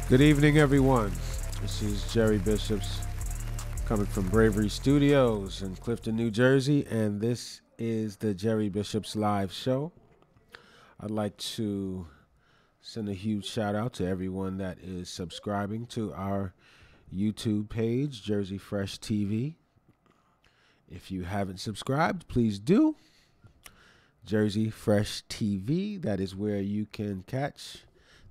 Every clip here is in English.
Good evening, everyone. This is Jerry Bishops coming from Bravery Studios in Clifton, New Jersey, and this is the Jerry Bishops Live Show. I'd like to send a huge shout out to everyone that is subscribing to our YouTube page, Jersey Fresh TV. If you haven't subscribed, please do. Jersey Fresh TV, that is where you can catch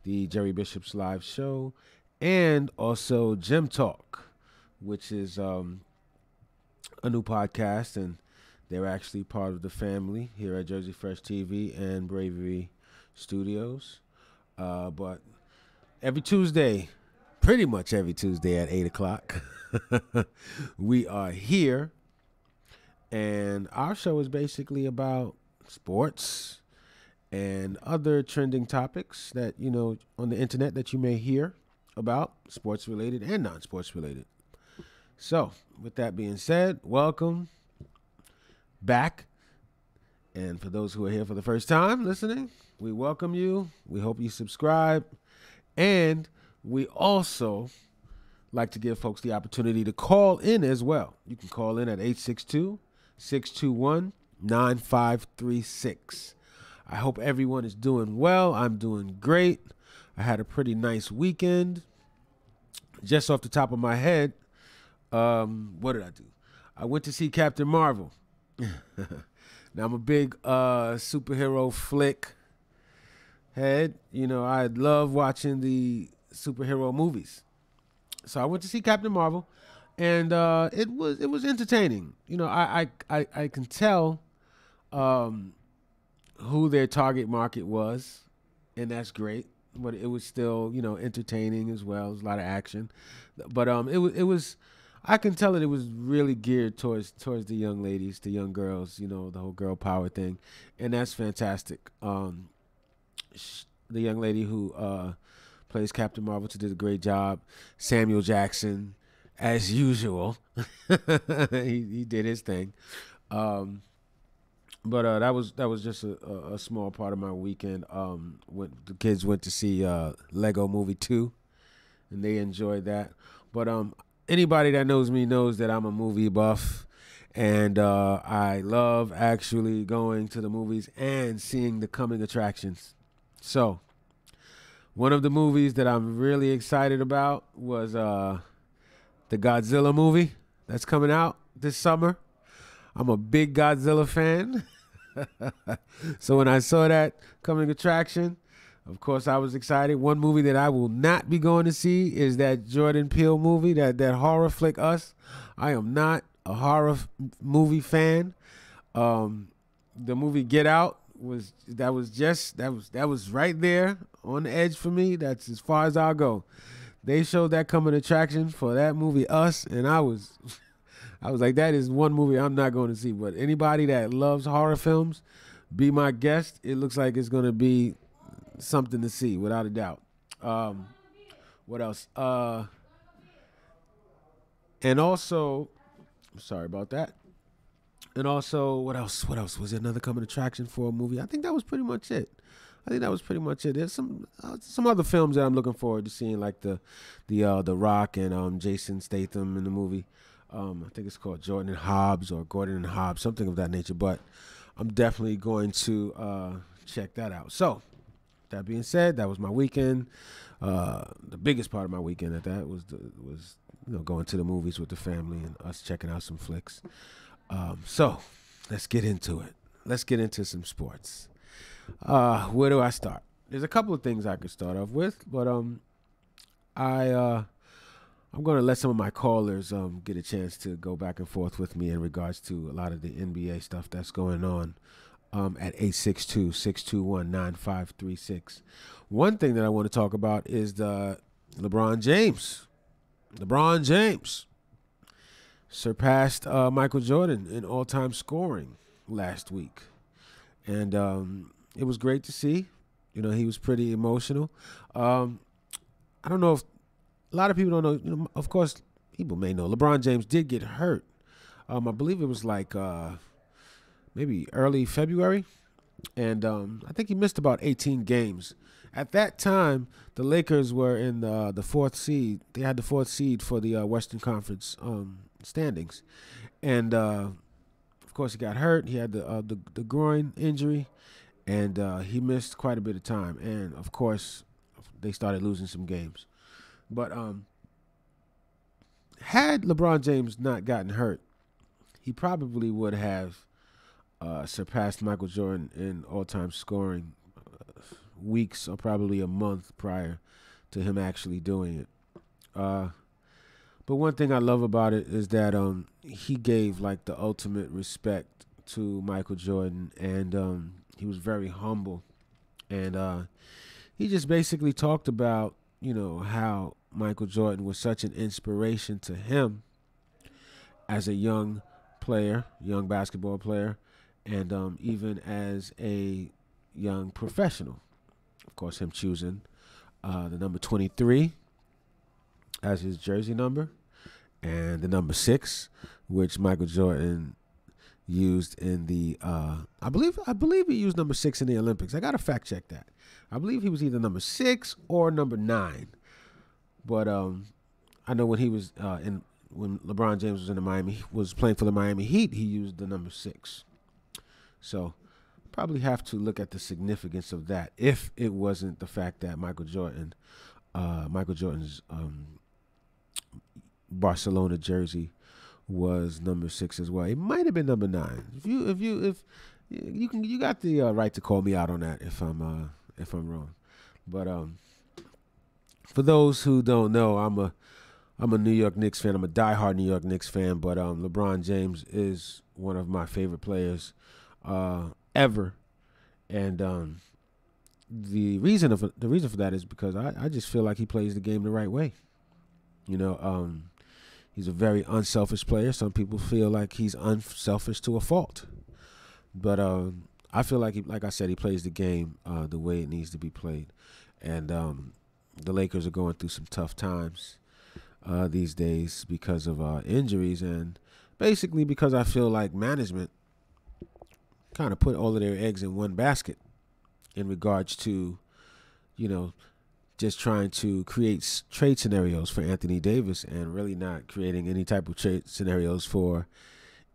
the Jerry Bishops Live Show, and also Gym Talk, which is a new podcast, and they're actually part of the family here at Jersey Fresh TV and Bravery Studios. But every Tuesday, pretty much every Tuesday at 8 o'clock, we are here, and our show is basically about sports and other trending topics that, you know, on the internet that you may hear about, sports related and non-sports related. So, with that being said, welcome back. And for those who are here for the first time listening, we welcome you. We hope you subscribe. And we also like to give folks the opportunity to call in as well. You can call in at 862-621-9536. I hope everyone is doing well. I'm doing great. I had a pretty nice weekend. Just off the top of my head, what did I do? I went to see Captain Marvel. Now, I'm a big superhero flick head. You know, I love watching the superhero movies. So I went to see Captain Marvel, and it was entertaining. You know, I can tell who their target market was, and that's great. But it was still, you know, entertaining as well. It was a lot of action, but it was. I can tell that it was really geared towards the young ladies, the young girls. You know, the whole girl power thing, and that's fantastic. The young lady who plays Captain Marvel did a great job. Samuel Jackson, as usual, he did his thing. But that was just a small part of my weekend. When the kids went to see Lego Movie 2, and they enjoyed that. But anybody that knows me knows that I'm a movie buff, and I love actually going to the movies and seeing the coming attractions. So one of the movies that I'm really excited about was the Godzilla movie that's coming out this summer. I'm a big Godzilla fan. So when I saw that coming attraction, of course I was excited. One movie that I will not be going to see is that Jordan Peele movie, that horror flick Us. I am not a horror movie fan. The movie Get Out was right there on the edge for me. That's as far as I'll go. They showed that coming attraction for that movie Us, and I was like, that is one movie I'm not going to see. But anybody that loves horror films, be my guest. It looks like it's going to be something to see, without a doubt. What else? And also, sorry about that. And also, what else? Was there another coming attraction for a movie? I think that was pretty much it. There's some other films that I'm looking forward to seeing, like the Rock and Jason Statham in the movie. I think it's called Jordan and Hobbs or Gordon and Hobbs, something of that nature. But I'm definitely going to check that out. So, that being said, that was my weekend. The biggest part of my weekend at that was going to the movies with the family and us checking out some flicks. So, let's get into it. Let's get into some sports. Where do I start? There's a couple of things I could start off with, but I'm going to let some of my callers get a chance to go back and forth with me in regards to a lot of the NBA stuff that's going on at 862-621-9536. One thing that I want to talk about is the LeBron James. LeBron James surpassed Michael Jordan in all-time scoring last week. And it was great to see. You know, he was pretty emotional. I don't know if a lot of people don't know. You know, of course, people may know LeBron James did get hurt. I believe it was like maybe early February, and I think he missed about 18 games. At that time, the Lakers were in the fourth seed. They had the fourth seed for the Western Conference standings, and of course he got hurt. He had the groin injury, and he missed quite a bit of time. And of course, they started losing some games. But had LeBron James not gotten hurt, he probably would have surpassed Michael Jordan in all-time scoring weeks or probably a month prior to him actually doing it. But one thing I love about it is that he gave like the ultimate respect to Michael Jordan, and he was very humble, and he just basically talked about how Michael Jordan was such an inspiration to him as a young player, young basketball player, and even as a young professional. Of course, him choosing the number 23 as his jersey number, and the number 6, which Michael Jordan used in the I believe he used number 6 in the Olympics. I gotta fact check that. I believe he was either number 6 or number 9. But I know when he was when LeBron James was playing for the Miami Heat, he used the number 6. So probably have to look at the significance of that if it wasn't the fact that Michael Jordan's Barcelona jersey was number 6 as well. It might have been number 9. If you got the right to call me out on that if I'm wrong. But for those who don't know, I'm a New York Knicks fan. I'm a diehard New York Knicks fan. But LeBron James is one of my favorite players ever, and the reason for that is because I just feel like he plays the game the right way. He's a very unselfish player. Some people feel like he's unselfish to a fault, but I feel like like I said, he plays the game the way it needs to be played, and the Lakers are going through some tough times these days because of injuries, and basically because I feel like management kind of put all of their eggs in one basket in regards to, just trying to create trade scenarios for Anthony Davis and really not creating any type of trade scenarios for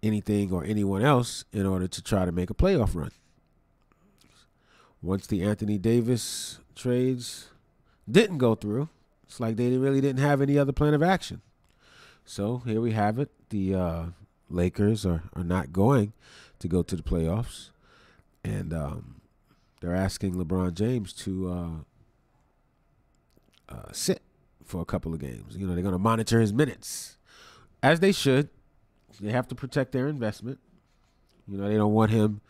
anything or anyone else in order to try to make a playoff run. Once the Anthony Davis trades didn't go through, it's like they really didn't have any other plan of action. So here we have it. The Lakers are not going to go to the playoffs, and they're asking LeBron James to sit for a couple of games. They're going to monitor his minutes, as they should. They have to protect their investment. They don't want him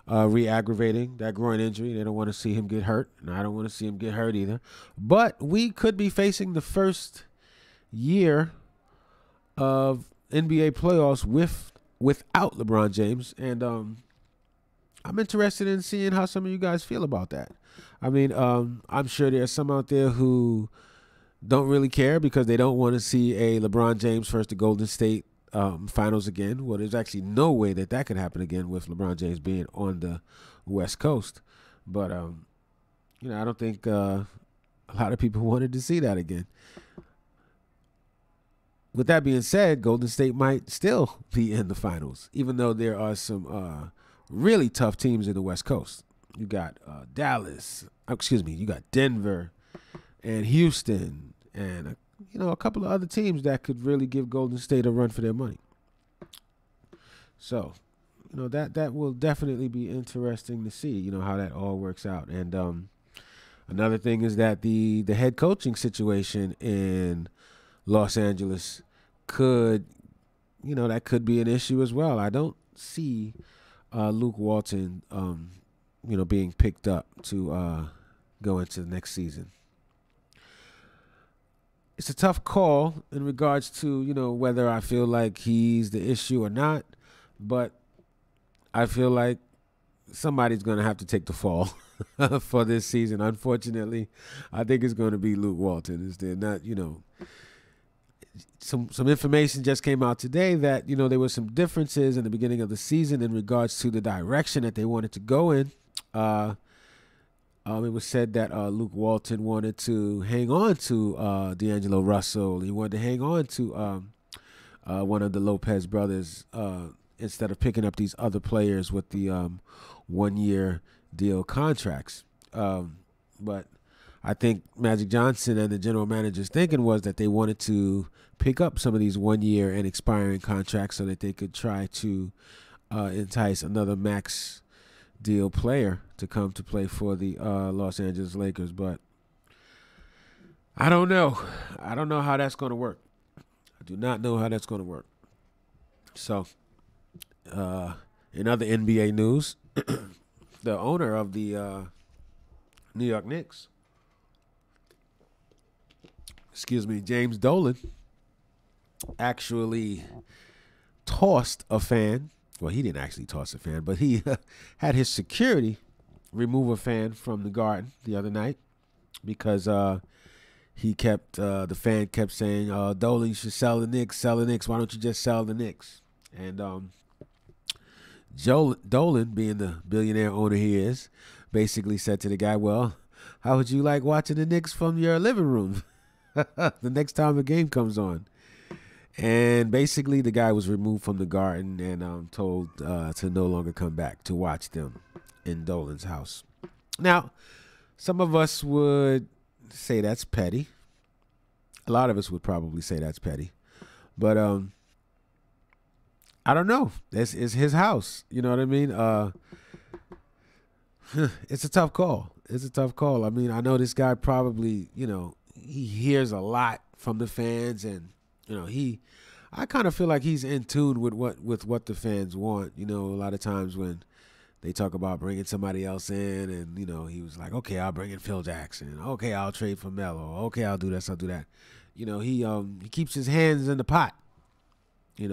re-aggravating that groin injury. They don't want to see him get hurt, and I don't want to see him get hurt either. But we could be facing the first year of NBA playoffs without LeBron James, and I'm interested in seeing how some of you guys feel about that. I mean, I'm sure there's some out there who don't really care because they don't want to see a LeBron James versus the Golden State finals again. Well, there's actually no way that could happen again with LeBron James being on the West Coast. But, I don't think a lot of people wanted to see that again. With that being said, Golden State might still be in the finals, even though there are some really tough teams in the West Coast. You got you got Denver and Houston and, a couple of other teams that could really give Golden State a run for their money. So, that will definitely be interesting to see, how that all works out. And another thing is that the head coaching situation in Los Angeles could be an issue as well. I don't see Luke Walton, being picked up to go into the next season. It's a tough call in regards to, whether I feel like he's the issue or not, but I feel like somebody's going to have to take the fall for this season. Unfortunately, I think it's going to be Luke Walton. Is there not, some information just came out today that, there were some differences in the beginning of the season in regards to the direction that they wanted to go in. It was said that Luke Walton wanted to hang on to D'Angelo Russell. He wanted to hang on to one of the Lopez brothers instead of picking up these other players with the 1-year deal contracts. But I think Magic Johnson and the general manager's thinking was that they wanted to pick up some of these 1-year and expiring contracts so that they could try to entice another max deal player to come to play for the Los Angeles Lakers. But I don't know. I don't know how that's going to work. I do not know how that's going to work. So, in other NBA news, the owner of the New York Knicks, James Dolan, actually tossed a fan. Well, he didn't actually toss a fan, but he had his security remove a fan from the Garden the other night because the fan kept saying, Dolan, you should sell the Knicks. Why don't you just sell the Knicks? And Dolan, being the billionaire owner he is, basically said to the guy, well, how would you like watching the Knicks from your living room the next time a game comes on? And basically the guy was removed from the Garden and told to no longer come back to watch them in Dolan's house. Now, some of us would say that's petty. A lot of us would probably say that's petty. But I don't know. This is his house. You know what I mean? It's a tough call. I mean, I know this guy probably, he hears a lot from the fans, and I kind of feel like he's in tune with what the fans want. A lot of times when they talk about bringing somebody else in, and he was like, okay, I'll bring in Phil Jackson. Okay, I'll trade for Melo. Okay, I'll do this, I'll do that. He keeps his hands in the pot.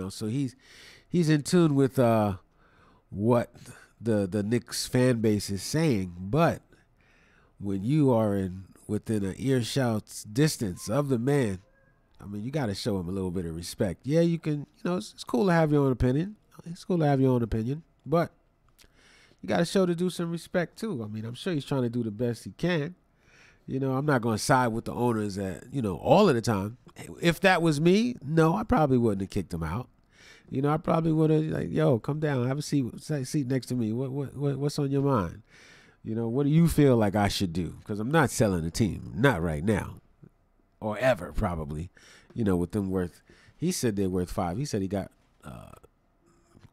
So he's in tune with what the Knicks fan base is saying. But when you are within an earshot's distance of the man, I mean, you got to show him a little bit of respect. Yeah, you can, it's cool to have your own opinion. But you got to show the dude some respect, too. I mean, I'm sure he's trying to do the best he can. I'm not going to side with the owners all of the time. If that was me, no, I probably wouldn't have kicked him out. I probably would have, like, yo, come down, have a seat next to me. What's on your mind? What do you feel like I should do? Because I'm not selling the team. Not right now. Or ever, probably. With them worth, he said they're worth $5 billion. He said he got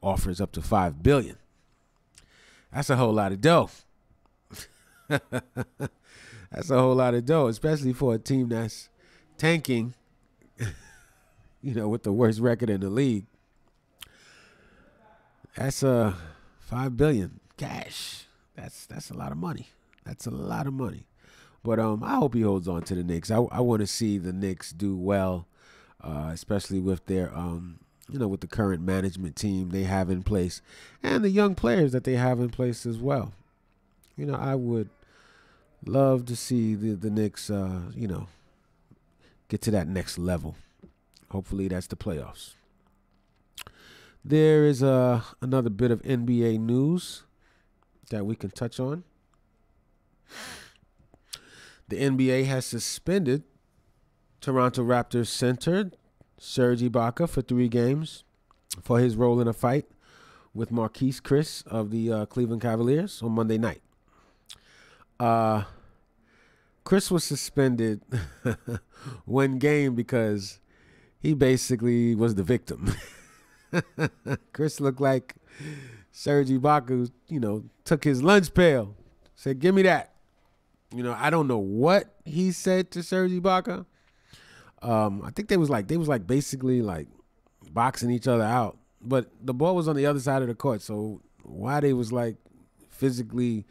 offers up to $5 billion. That's a whole lot of dough. That's a whole lot of dough, especially for a team that's tanking, with the worst record in the league. That's $5 billion cash. That's a lot of money. But I hope he holds on to the Knicks. I want to see the Knicks do well, especially with their with the current management team they have in place and the young players that they have in place as well. I would love to see the Knicks get to that next level. Hopefully that's the playoffs. There is another bit of NBA news that we can touch on. The NBA has suspended Toronto Raptors center Serge Ibaka for 3 games for his role in a fight with Marquise Chris of the Cleveland Cavaliers on Monday night. Chris was suspended 1 game because he basically was the victim. Chris looked like Serge Ibaka, took his lunch pail, said, "Give me that." I don't know what he said to Serge Ibaka. I think they was basically like boxing each other out, but the ball was on the other side of the court, so why they was like physically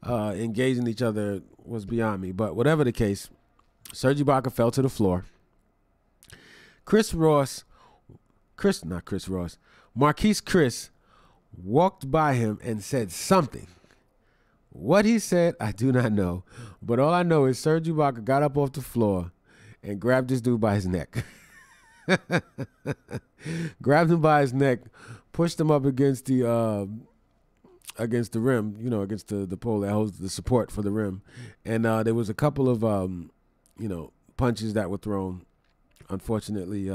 engaging each other was beyond me. But whatever the case, Serge Ibaka fell to the floor. Marquise Chris walked by him and said something. What he said, I do not know. But all I know is Serge Ibaka got up off the floor and grabbed this dude by his neck. Grabbed him by his neck, pushed him up against the against the rim, against the pole that holds the support for the rim. And there was a couple of, punches that were thrown. Unfortunately,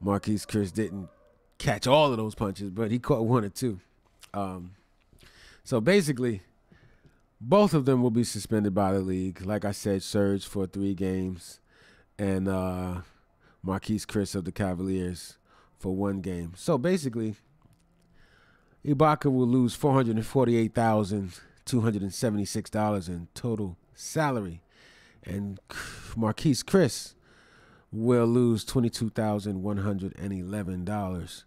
Marquise Chris didn't catch all of those punches, but he caught one or two. So basically, both of them will be suspended by the league. Like I said, Serge for 3 games and Marquise Chris of the Cavaliers for 1 game. So basically, Ibaka will lose $448,276 in total salary, and Marquise Chris will lose $22,111.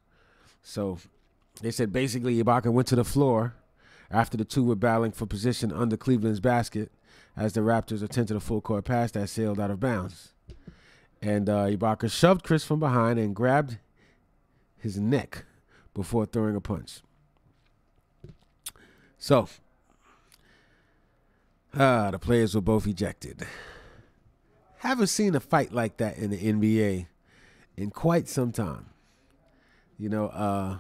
So they said basically Ibaka went to the floor after the two were battling for position under Cleveland's basket as the Raptors attempted a full court pass that sailed out of bounds. And Ibaka shoved Chris from behind and grabbed his neck before throwing a punch. So, the players were both ejected. Haven't seen a fight like that in the NBA in quite some time. I'm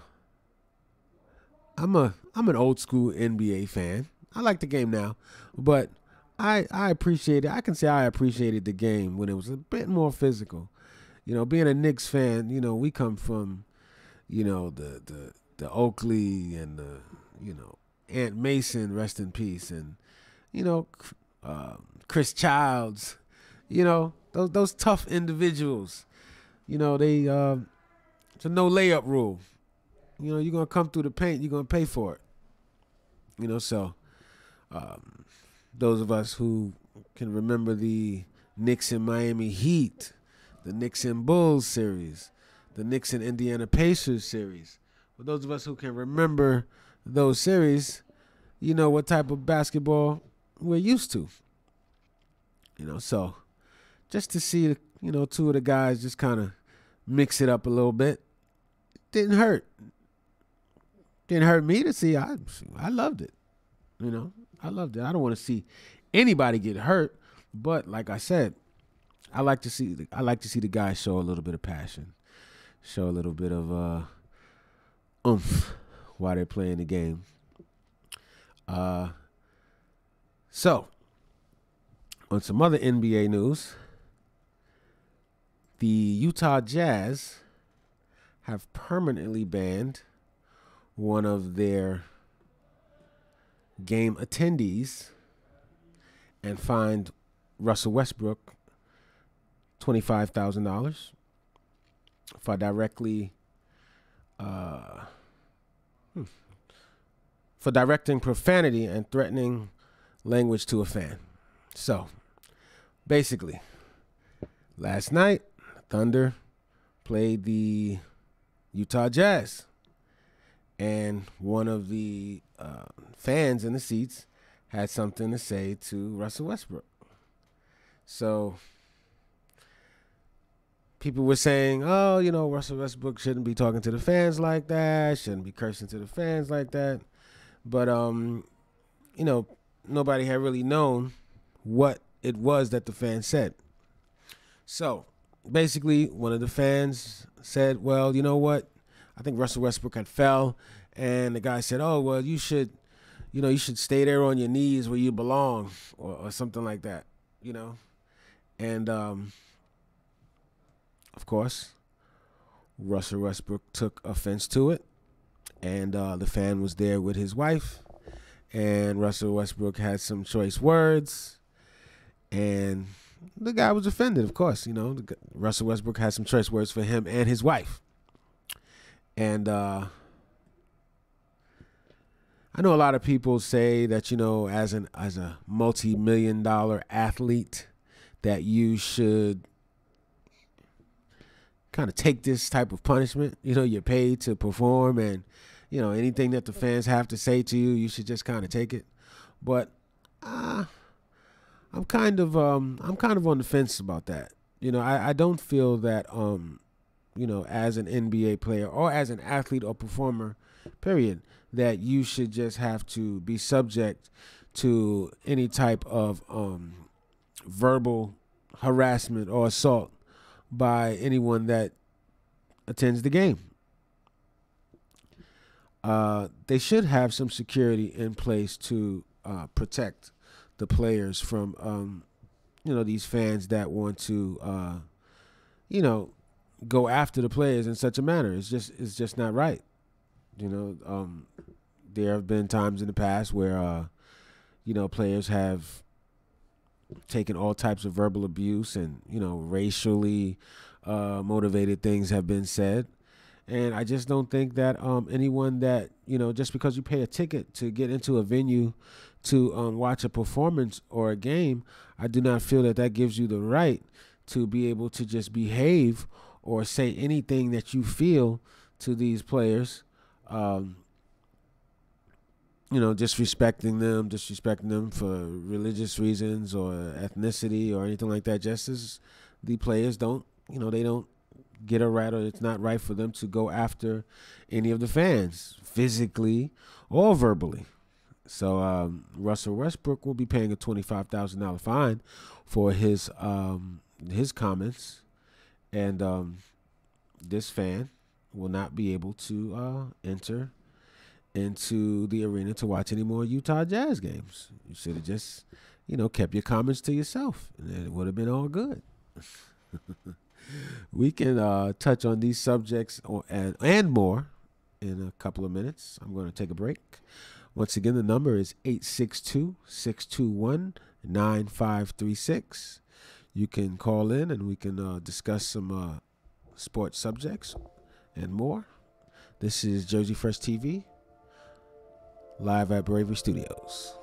an old school NBA fan. I like the game now, but I appreciate it. I can say I appreciated the game when it was a bit more physical. Being a Knicks fan, we come from, the Oakley and the, Ant Mason, rest in peace, and Chris Childs, those tough individuals. They it's a no layup rule. You're gonna come through the paint, you're gonna pay for it. So those of us who can remember the Knicks and Miami Heat, the Knicks and Bulls series, the Knicks and Indiana Pacers series. For those of us who can remember those series, what type of basketball we're used to. So just to see, two of the guys just kind of mix it up a little bit, didn't hurt. Didn't hurt me to see. I loved it. I loved it. I don't want to see anybody get hurt, but like I said, I like to see the guys show a little bit of passion, show a little bit of oomph while they're playing the game. So, on some other NBA news, the Utah Jazz have permanently banned one of their game attendees and fined Russell Westbrook $25,000 for directing profanity and threatening language to a fan. So, basically, last night, Thunder played the Utah Jazz, and one of the fans in the seats had something to say to Russell Westbrook. So, people were saying, Russell Westbrook shouldn't be talking to the fans like that, shouldn't be cursing to the fans like that. But, nobody had really known what it was that the fans said. So, basically, one of the fans said, well, you know what? I think Russell Westbrook had fell, and the guy said, oh, well, you should stay there on your knees where you belong, or something like that, And, of course, Russell Westbrook took offense to it, and the fan was there with his wife, and Russell Westbrook had some choice words, and the guy was offended, of course. Russell Westbrook had some choice words for him and his wife. And I know a lot of people say that, as a multi-million-dollar athlete, that you should kind of take this type of punishment. You're paid to perform, and anything that the fans have to say to you, you should just kind of take it. But I'm kind of on the fence about that. I don't feel that as an NBA player or as an athlete or performer, period, that you should just have to be subject to any type of verbal harassment or assault by anyone that attends the game. they should have some security in place to protect the players from these fans that want to you know go after the players in such a manner. It's just not right. You know, there have been times in the past where players have taken all types of verbal abuse, and racially motivated things have been said. And I just don't think that anyone that just because you pay a ticket to get into a venue to watch a performance or a game, I do not feel that that gives you the right to be able to just behave or say anything that you feel to these players. Um, disrespecting them for religious reasons or ethnicity or anything like that. Just as the players don't, they don't get a right, or it's not right for them to go after any of the fans physically or verbally. So Russell Westbrook will be paying a $25,000 fine for his comments, and this fan will not be able to enter into the arena to watch any more Utah Jazz games. You should have just, kept your comments to yourself, and it would have been all good. We can touch on these subjects and more in a couple of minutes. I'm going to take a break. Once again, the number is 862-621-9536. You can call in and we can discuss some sports subjects and more. This is Jersey Fresh TV, live at Bravery Studios.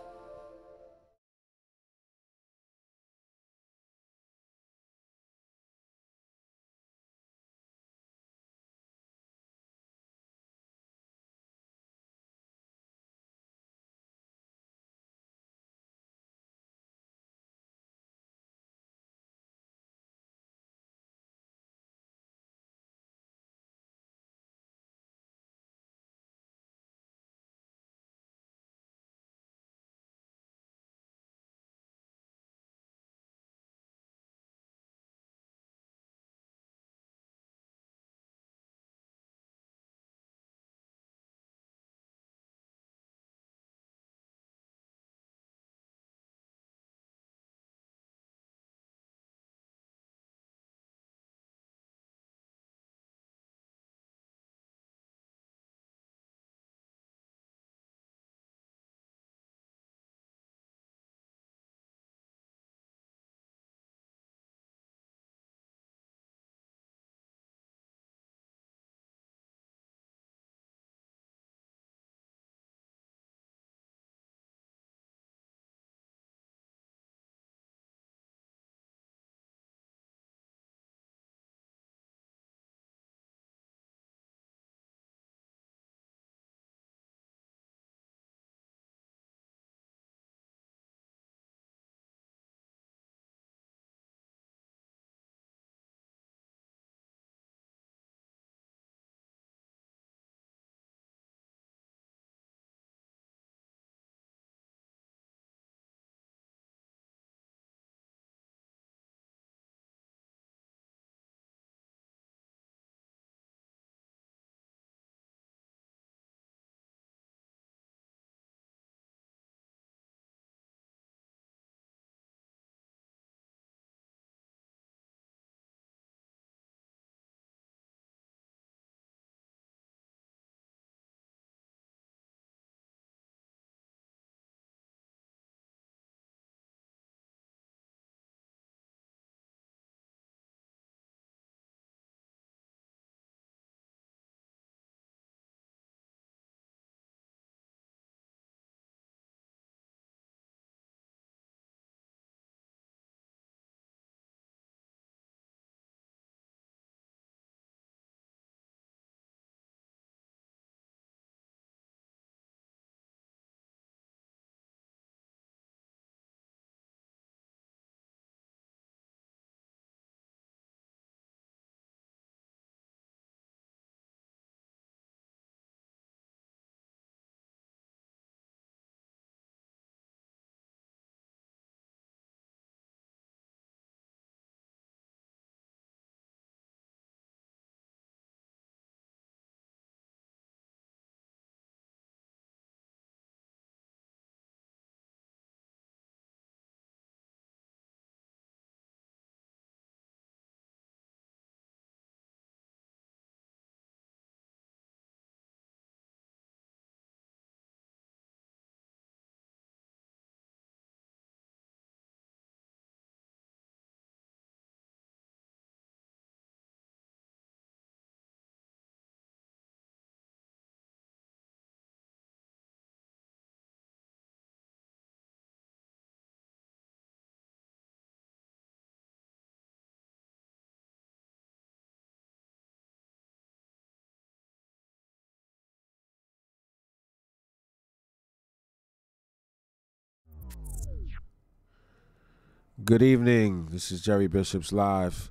Good evening. This is Jerry Bishop's live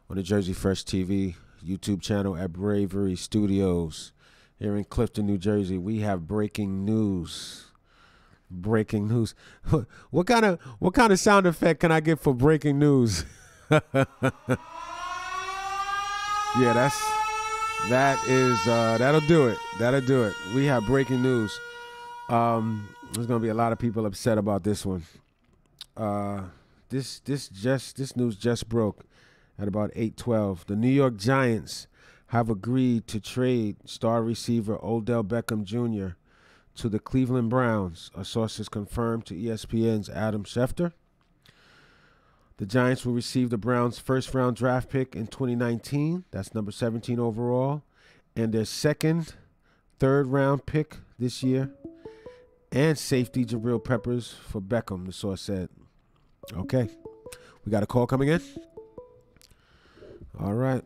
on the Jersey Fresh TV YouTube channel at Bravery Studios here in Clifton, New Jersey. We have breaking news. Breaking news. What kind of sound effect can I get for breaking news? Yeah, that'll do it. That'll do it. We have breaking news. There's gonna be a lot of people upset about this one. This news just broke at about 8:12. The New York Giants have agreed to trade star receiver Odell Beckham Jr. to the Cleveland Browns. A source has confirmed to ESPN's Adam Schefter. The Giants will receive the Browns' first-round draft pick in 2019. That's number 17 overall, and their second, third-round pick this year, and safety Jabril Peppers for Beckham, the source said. Okay. We got a call coming in. All right.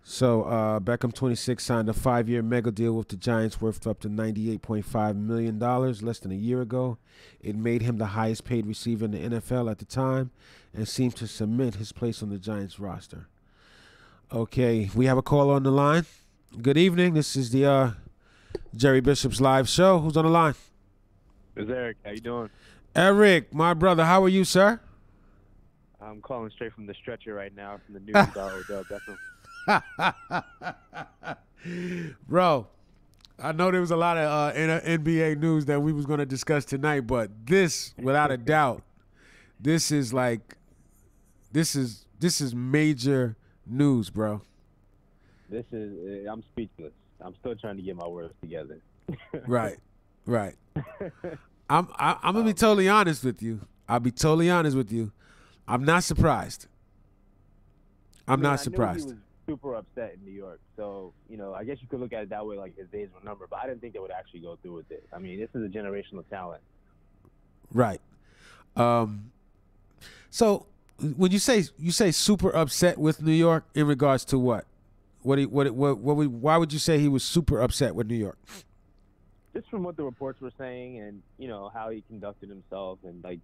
So, Beckham, 26, signed a 5-year mega deal with the Giants worth up to $98.5 million less than a year ago. It made him the highest paid receiver in the NFL at the time and seemed to cement his place on the Giants roster. Okay, we have a call on the line. Good evening. This is the Jerry Bishop's live show. Who's on the line? It's Eric. How you doing? Eric, my brother, how are you, sir? I'm calling straight from the stretcher right now from the news about Odell Beckham. Bro, I know there was a lot of NBA news that we was going to discuss tonight, but this, without a doubt, this is major news, bro. I'm speechless. I'm still trying to get my words together. Right. I'm gonna be totally honest with you. I'll be totally honest with you. I'm not surprised. I'm not surprised. I knew he was super upset in New York, so I guess you could look at it that way, like his days were numbered. But I didn't think they would actually go through with it. I mean, this is a generational talent. Right. So when you say super upset with New York in regards to what? Why would you say he was super upset with New York? Just from what the reports were saying, and how he conducted himself, and like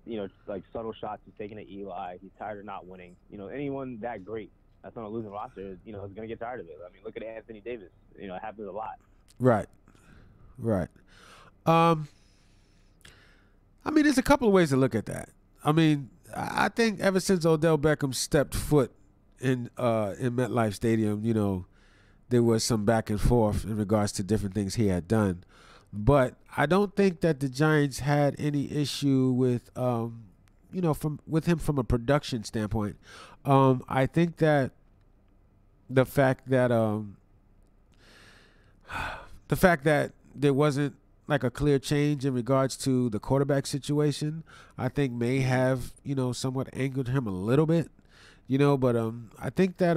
subtle shots he's taking at Eli. He's tired of not winning. Anyone that great that's on a losing roster, is gonna get tired of it. I mean, look at Anthony Davis. It happens a lot. Right. I mean, there's a couple of ways to look at that. I mean, I think ever since Odell Beckham stepped foot in MetLife Stadium, there was some back and forth in regards to different things he had done. But I don't think that the Giants had any issue with, with him from a production standpoint. I think that the fact that there wasn't like a clear change in regards to the quarterback situation, I think may have somewhat angered him a little bit. But I think that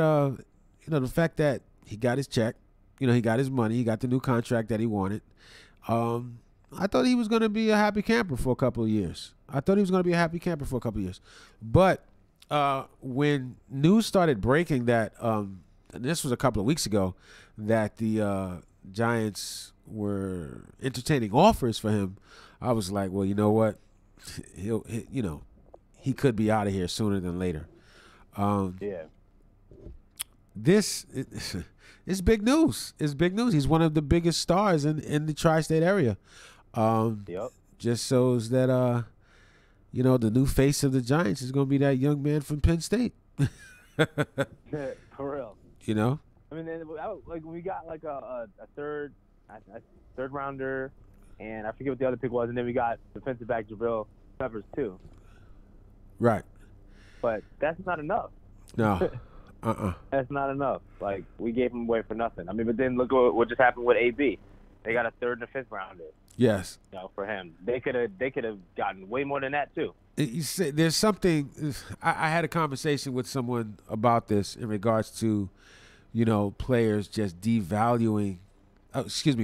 the fact that he got his check, he got his money, he got the new contract that he wanted. I thought he was going to be a happy camper for a couple of years. But when news started breaking that, and this was a couple of weeks ago, that the Giants were entertaining offers for him, I was like, well, you know what? He could be out of here sooner than later. Yeah. It's big news. It's big news. He's one of the biggest stars in the tri-state area. Yep. Just shows that the new face of the Giants is going to be that young man from Penn State. For real. I mean, we got like a third rounder, and I forget what the other pick was, and then we got defensive back Jabril Peppers too. Right. But that's not enough. No. That's not enough. Like, we gave him away for nothing. I mean, but then look what just happened with AB. They got a third and a fifth rounder. Yes. For him, they could have gotten way more than that too. You say there's something. I had a conversation with someone about this in regards to, players just devaluing.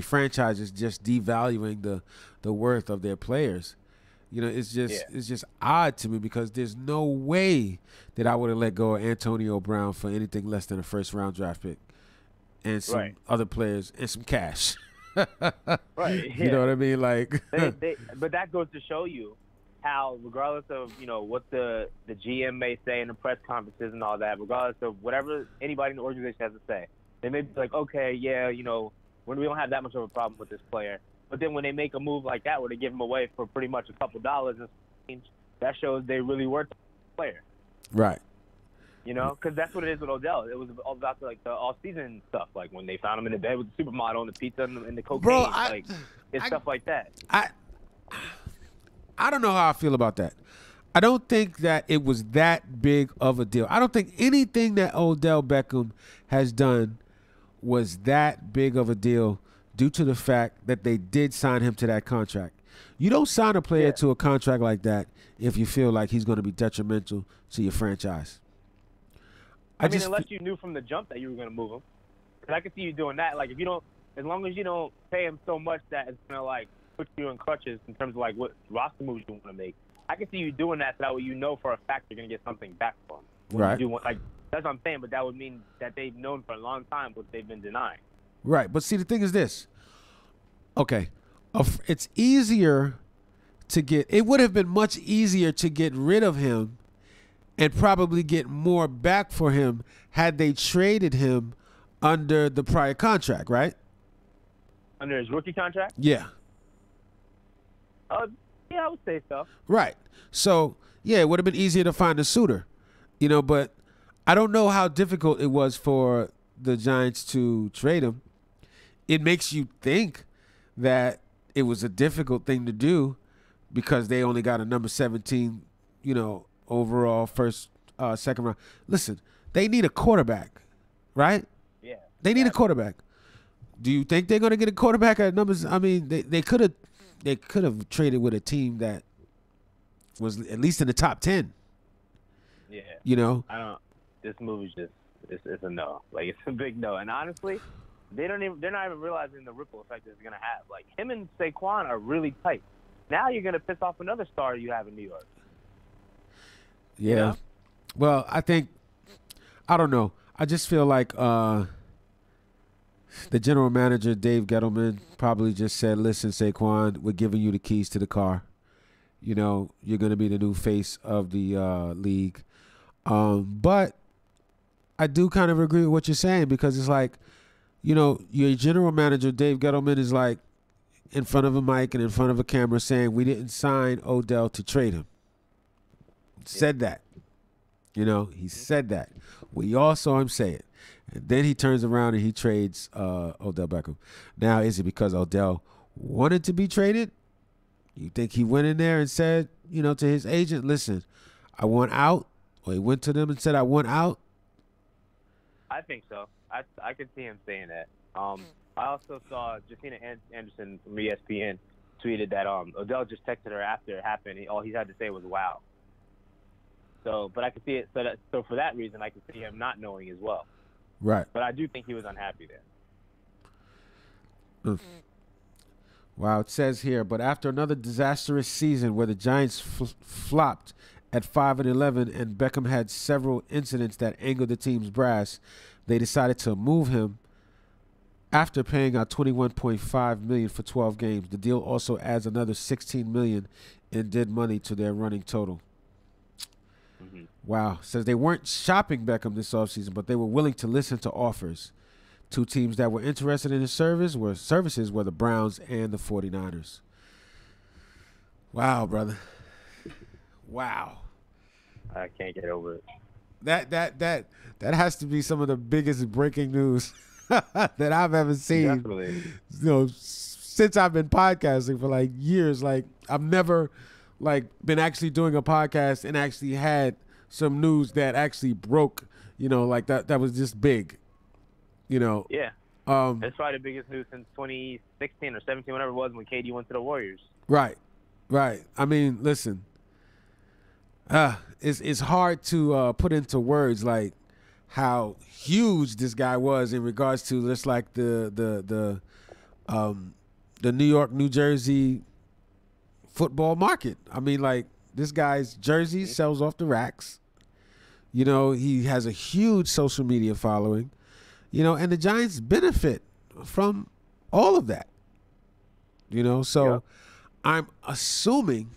Franchises just devaluing the worth of their players. It's just odd to me because there's no way that I would have let go of Antonio Brown for anything less than a first-round draft pick and some other players and some cash. Right. You know what I mean? Like, but that goes to show you, how, regardless of what the GM may say in the press conferences and all that, regardless of whatever anybody in the organization has to say, they may be like, okay, yeah, we don't have that much of a problem with this player. But then when they make a move like that, where they give him away for pretty much a couple dollars and change, that shows they really were the player. Right. Because that's what it is with Odell. It was all about the all-season stuff, like when they found him in the bed with the supermodel and the pizza and the cocaine. Bro, it's stuff like that. I don't know how I feel about that. I don't think that it was that big of a deal. I don't think anything that Odell Beckham has done was that big of a deal due to the fact that they did sign him to that contract. You don't sign a player to a contract like that if you feel like he's going to be detrimental to your franchise. I mean, unless you knew from the jump that you were going to move him. Because I could see you doing that. Like, as long as you don't pay him so much that it's going to, put you in crutches in terms of, what roster moves you want to make. I can see you doing that so that way for a fact you're going to get something back from him. Right. That's what I'm saying, but that would mean that they've known for a long time what they've been denying. Right. But see, the thing is this. Okay. It's easier to get – it would have been much easier to get rid of him and probably get more back for him had they traded him under the prior contract, right? Under his rookie contract? Yeah. Yeah, I would say so. Right. So, yeah, it would have been easier to find a suitor, but I don't know how difficult it was for the Giants to trade him. It makes you think that it was a difficult thing to do because they only got a number 17, overall second round. Listen, they need a quarterback, right? Yeah. They need a quarterback. Do you think they're going to get a quarterback at numbers? I mean, they could have traded with a team that was at least in the top 10. Yeah. I don't. This movie's it's a no. It's a big no. And honestly, they're not even realizing the ripple effect it's gonna have. Like, him and Saquon are really tight. Now you're gonna piss off another star you have in New York. Yeah. Well, I don't know. I just feel like the general manager, Dave Gettleman, probably just said, listen, Saquon, we're giving you the keys to the car. You're going to be the new face of the league. But I do kind of agree with what you're saying because it's like, your general manager, Dave Gettleman, is like in front of a mic and in front of a camera saying we didn't sign Odell to trade him. Said that. He said that. We all saw him say it. And then he turns around and he trades Odell Beckham. Now, is it because Odell wanted to be traded? You think he went in there and said, to his agent, listen, I want out? Or he went to them and said, I want out? I think so. I could see him saying that. I also saw Justina Anderson from ESPN tweeted that Odell just texted her after it happened. All he had to say was, wow. So, but I could see it. So for that reason, I could see him not knowing as well. Right. But I do think he was unhappy there. Wow, it says here, but after another disastrous season where the Giants flopped at 5-11 and Beckham had several incidents that angered the team's brass, they decided to move him after paying out $21.5 million for 12 games. The deal also adds another $16 million in dead money to their running total. Mm-hmm. Wow. Says they weren't shopping Beckham this offseason, but they were willing to listen to offers. Two teams that were interested in his services were the Browns and the 49ers. Wow, brother. Wow. I can't get over it. That has to be some of the biggest breaking news that I've ever seen. Definitely. Since I've been podcasting for years. I've never been actually doing a podcast and actually had some news that actually broke, that was just big. Yeah. That's probably the biggest news since 2016 or 17, whatever it was, when KD went to the Warriors. Right. I mean, listen, it's hard to put into words how huge this guy was in regards to just the New York, New Jersey football market. I mean, this guy's jersey sells off the racks. He has a huge social media following. And the Giants benefit from all of that. So I'm assuming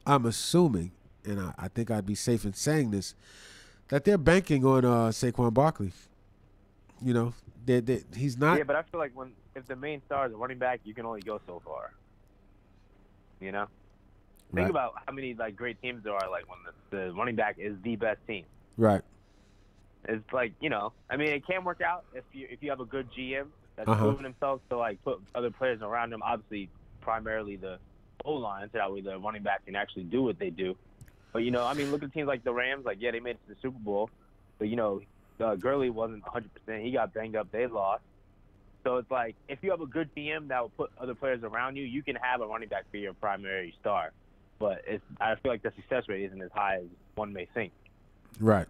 I'm assuming, and I think I'd be safe in saying this, that they're banking on Saquon Barkley. You know, he's not. Yeah, but I feel like if the main star is a running back, you can only go so far. You know, think about how many like great teams there are. Like when the running back is the best team. Right. It's like, you know, I mean, it can work out if you have a good GM that's proven himself to like put other players around him. Obviously, primarily the O-line, so that way the running back can actually do what they do. But, you know, I mean, look at teams like the Rams. Like, yeah, they made it to the Super Bowl. But, you know, Gurley wasn't 100%. He got banged up. They lost. So it's like, if you have a good GM that will put other players around you, you can have a running back be your primary star. But I feel like the success rate isn't as high as one may think. Right.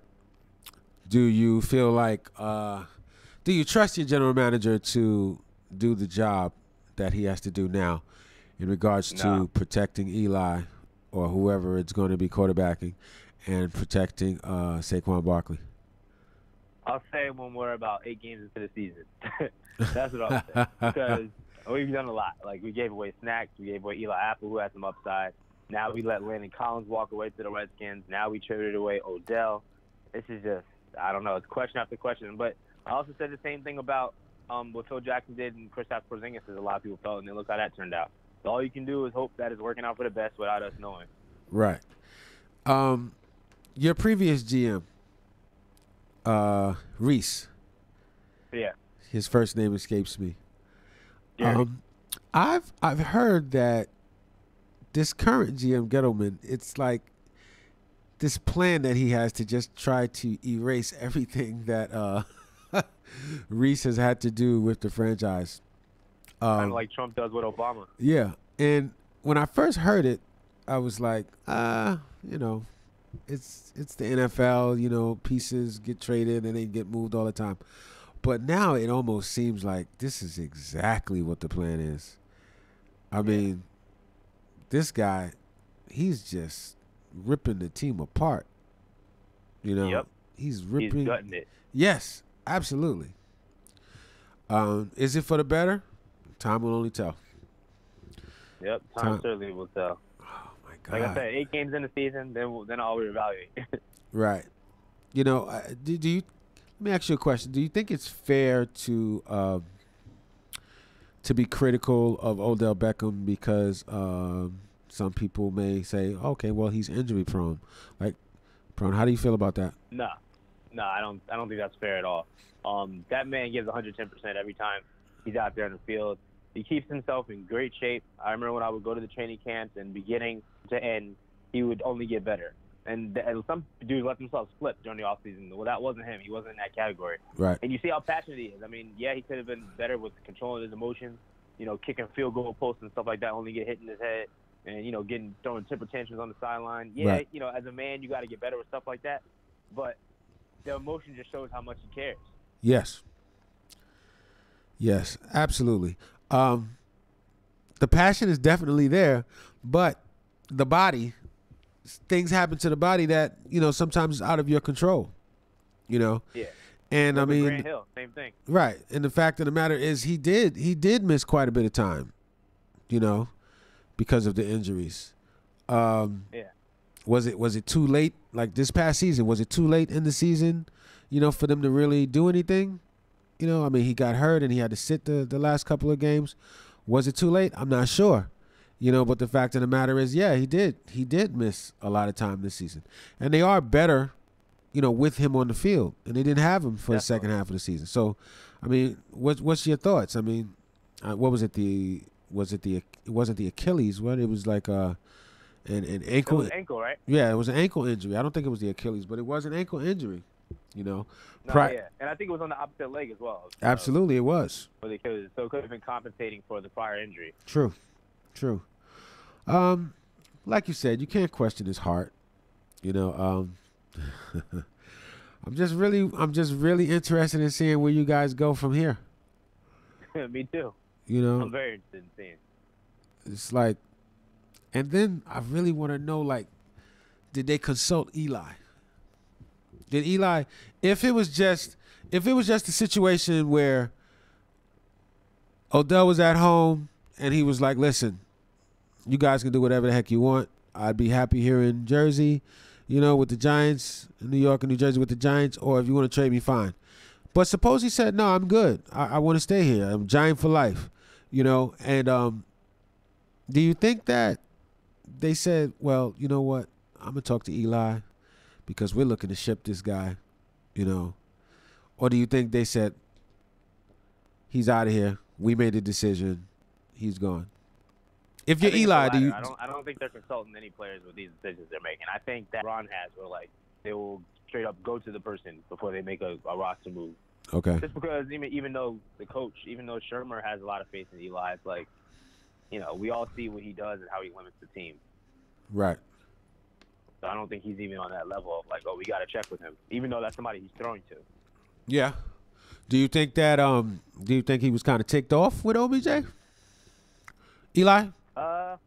Do you feel like do you trust your general manager to do the job that he has to do now in regards to protecting Eli or whoever it's going to be quarterbacking and protecting Saquon Barkley? I'll say when we're about 8 games into the season. That's what I'll say. Because we've done a lot. Like, we gave away Snacks. We gave away Eli Apple, who had some upside. Now we let Landon Collins walk away to the Redskins. Now we traded away Odell. This is just, I don't know. It's question after question. But I also said the same thing about what Phil Jackson did and Kristaps Porzingis, as a lot of people felt, and then look how that turned out. So all you can do is hope that it's working out for the best without us knowing. Right. Your previous GM, Reese. Yeah. His first name escapes me. Yeah. I've heard that this current GM Gettleman, it's like this plan that he has to just try to erase everything that Reese has had to do with the franchise. Kind of like Trump does with Obama. Yeah. And when I first heard it, I was like, you know, it's the NFL, you know, pieces get traded and they get moved all the time. But now it almost seems like this is exactly what the plan is. I mean, this guy, he's just ripping the team apart. You know, yep. He's ripping. He's gutting it. Yes, absolutely. Is it for the better? Time will only tell. Yep, time certainly will tell. Oh my God! Like I said, 8 games in the season, then I'll reevaluate. Right. You know, do you? Let me ask you a question. Do you think it's fair to be critical of Odell Beckham because some people may say, okay, well, he's injury prone. Like, how do you feel about that? No, I don't think that's fair at all. That man gives 110% every time he's out there in the field. He keeps himself in great shape. I remember when I would go to the training camps and beginning to end, he would only get better. And some dudes let themselves slip during the offseason. Well, that wasn't him. He wasn't in that category. Right. And you see how passionate he is. I mean, yeah, he could have been better with controlling his emotions, you know, kicking field goal posts and stuff like that, only get hit in his head, and, you know, throwing temper tantrums on the sideline. Yeah, right. You know, as a man, you got to get better with stuff like that. But the emotion just shows how much he cares. Yes. Yes, absolutely. The passion is definitely there, but the body, things happen to the body that, you know, sometimes is out of your control, you know? Yeah. And I mean, Grant Hill, same thing. Right. And the fact of the matter is he did miss quite a bit of time, you know, because of the injuries. Yeah. Was it too late? Like this past season, was it too late in the season, you know, for them to really do anything? You know, I mean, he got hurt and he had to sit the last couple of games. Was it too late? I'm not sure. You know, but the fact of the matter is, yeah, he did miss a lot of time this season. And they are better, you know, with him on the field. And they didn't have him for the second half of the season. So, I mean, what's your thoughts? I mean, what was it? It wasn't the Achilles. What? It was like an ankle. It was ankle, right? Yeah, it was an ankle injury. I don't think it was the Achilles, but it was an ankle injury. You know. Yeah, and I think it was on the opposite leg as well. Absolutely, it was. So it could have been compensating for the prior injury. True. Like you said, you can't question his heart. You know, I'm just really interested in seeing where you guys go from here. Me too. You know, I'm very interested in seeing. It's like, and then I really want to know, like, did they consult Eli? Did Eli, if it was just a situation where Odell was at home and he was like, listen, you guys can do whatever the heck you want. I'd be happy here in Jersey, with the Giants, in New York and New Jersey with the Giants, or if you want to trade me, fine. But suppose he said, no, I'm good. I want to stay here. I'm Giant for life, And do you think that they said, well, you know what? I'm going to talk to Eli because we're looking to ship this guy, Or do you think they said, he's out of here. We made the decision. He's gone. If you're Eli, do you? I don't think they're consulting any players with these decisions they're making. I think that Ron has, where like they will straight up go to the person before they make a roster move. Okay. Just because even though the coach, even though Shermer has a lot of faith in Eli, it's like, we all see what he does and how he limits the team. Right. So I don't think he's even on that level of like, oh, we got to check with him, even though that's somebody he's throwing to. Yeah. Do you think that? Do you think he was kind of ticked off with OBJ? Eli? I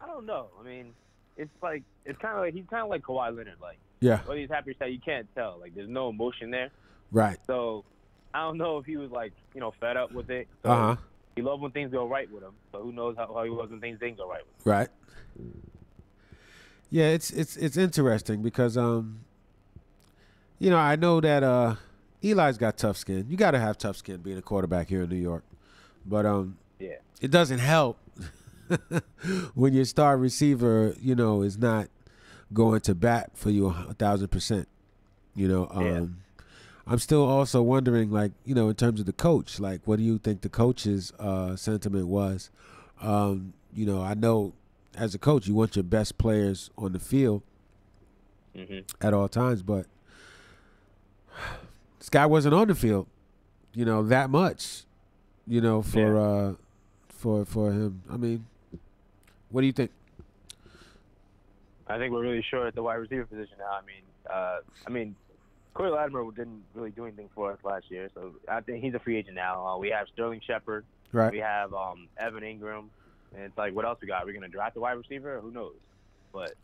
don't know. I mean, it's kind of like he's kind of like Kawhi Leonard. Like, yeah. whether he's happy or sad, you can't tell. Like, there's no emotion there. Right. So I don't know if he was like, fed up with it. So Uh-huh. He loved when things go right with him. So who knows how he was when things didn't go right with him. Right. Yeah, it's interesting because I know that Eli's got tough skin. You got to have tough skin being a quarterback here in New York, but yeah, it doesn't help when your star receiver is not going to bat for you 1,000%. Yeah. I'm still also wondering, like, in terms of the coach, like, what do you think the coach's sentiment was? I know as a coach, you want your best players on the field at all times, but this guy wasn't on the field, that much, for him. I mean, what do you think? I think we're really short at the wide receiver position now. I mean, Corey Latimer didn't really do anything for us last year, so I think he's a free agent now. We have Sterling Shepard. Right. We have Evan Ingram. And it's like, what else we got? Are we going to draft a wide receiver? Who knows? But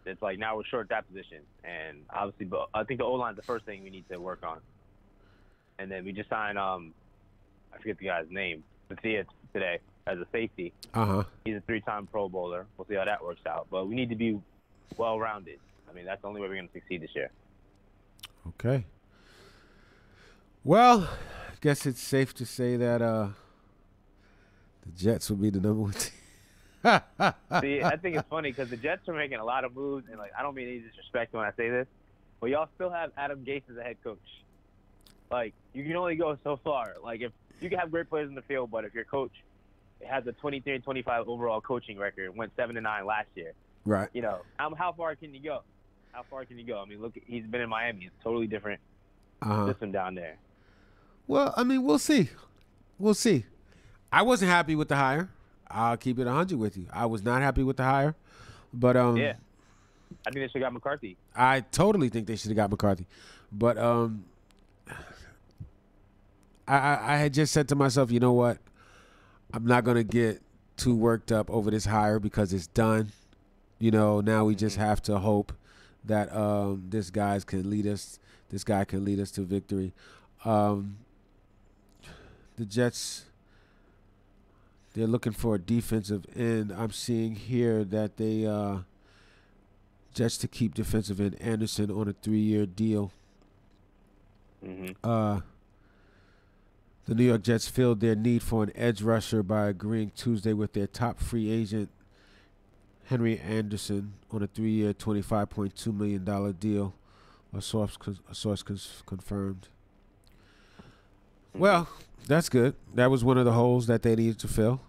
it's like now we're short at that position. And obviously, but I think the O-line is the first thing we need to work on. And then we just signed, I forget the guy's name, Thea today as a safety. Uh-huh. He's a 3-time Pro Bowler. We'll see how that works out. But we need to be well-rounded. I mean, that's the only way we're going to succeed this year. Okay. Well, I guess it's safe to say that the Jets will be the number one team. See, I think it's funny because the Jets are making a lot of moves, and like I don't mean any disrespect when I say this, but y'all still have Adam Gase as a head coach. Like, you can only go so far. Like, if you can have great players in the field, but if your coach has a 23-25 overall coaching record, went 7-9 last year, right? How far can you go? How far can you go? I mean, look, he's been in Miami. It's a totally different system down there. Well, I mean, we'll see. We'll see. I wasn't happy with the hire. I'll keep it 100 with you. I was not happy with the hire, but yeah, I think they should have got McCarthy. I totally think they should have got McCarthy, but I had just said to myself, you know what? I'm not gonna get too worked up over this hire because it's done. Now we just have to hope that this guy can lead us. This guy can lead us to victory. The Jets. They're looking for a defensive end. I'm seeing here that they Jets to keep defensive end Anderson on a 3-year deal. The New York Jets filled their need for an edge rusher by agreeing Tuesday with their top free agent Henry Anderson on a 3-year, $25.2 million deal. A source confirmed. Well, that's good. That was one of the holes that they needed to fill.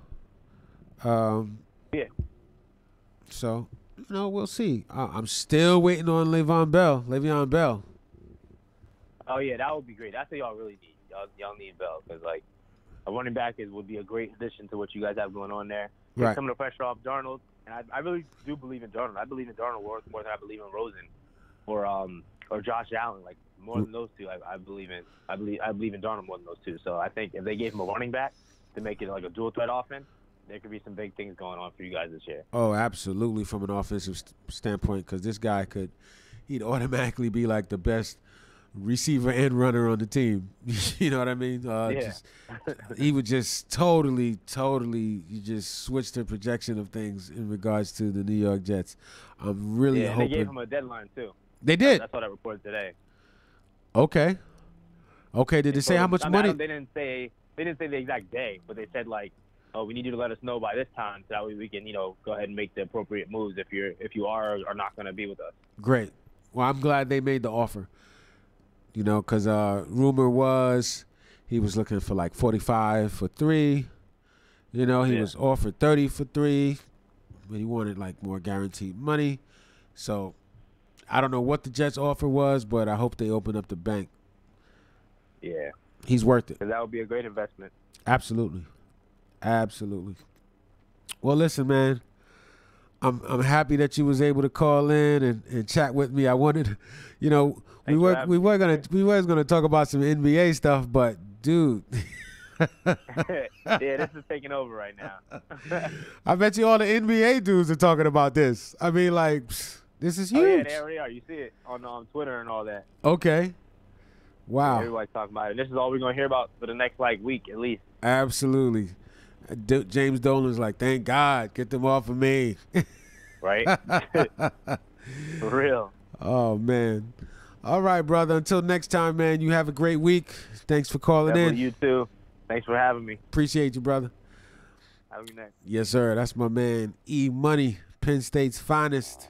Yeah. So, we'll see. I'm still waiting on Le'Veon Bell. Oh, yeah, that would be great. That's what y'all really need. Y'all need Bell because, like, a running back would be a great addition to what you guys have going on there. Take some of the pressure off Darnold. And I really do believe in Darnold. I believe in Darnold more than I believe in Rosen or Josh Allen. Like, more than those two, I believe in Darnold more than those two. So I think if they gave him a running back to make it like a dual threat offense, there could be some big things going on for you guys this year. Oh, absolutely, from an offensive standpoint, because this guy he'd automatically be like the best receiver and runner on the team. You know what I mean? Yeah. He would just totally, you just switch the projection of things in regards to the New York Jets. I'm really Yeah, and hoping. they gave him a deadline too. They did. That's what I reported today. Okay. Did they say how much money? They didn't say the exact day, but they said like, oh, we need you to let us know by this time so that way we can, go ahead and make the appropriate moves if you are or not going to be with us. Great. Well, I'm glad they made the offer. Because rumor was he was looking for like 45 for 3. He was offered 30 for 3, but he wanted like more guaranteed money. So I don't know what the Jets' offer was, but I hope they open up the bank. Yeah. He's worth it. 'Cause that would be a great investment. Absolutely. Well, listen, man. I'm happy that you was able to call in and chat with me. I wanted, we was gonna talk about some NBA stuff, but dude. Yeah, this is taking over right now. I bet you all the NBA dudes are talking about this. I mean, like, this is huge. Oh, yeah, they already are. You see it on Twitter and all that. Okay. Wow. Yeah, everybody's talking about it. This is all we're gonna hear about for the next week at least. Absolutely. James Dolan's like, thank God, get them off of me. Right? For real. Oh, man. All right, brother. Until next time, man, you have a great week. Thanks for calling in. You too. Thanks for having me. Appreciate you, brother. Have a good night. Yes, sir. That's my man, E Money, Penn State's finest.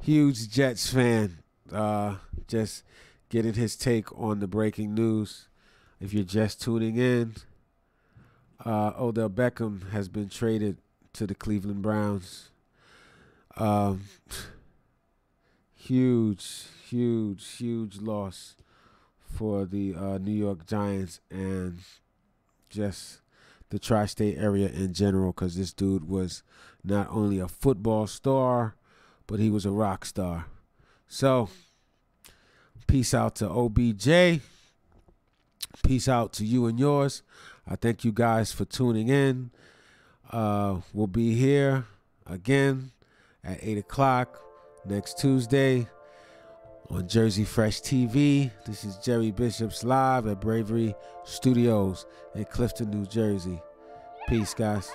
Huge Jets fan. Just getting his take on the breaking news. If you're just tuning in, Odell Beckham has been traded to the Cleveland Browns. Huge loss for the New York Giants and just the tri-state area in general, because this dude was not only a football star, but he was a rock star. So, peace out to OBJ. Peace out to you and yours. I thank you guys for tuning in. We'll be here again at 8 o'clock next Tuesday on Jersey Fresh TV. This is Jerry Bishop's live at Bravery Studios in Clifton, New Jersey. Peace, guys.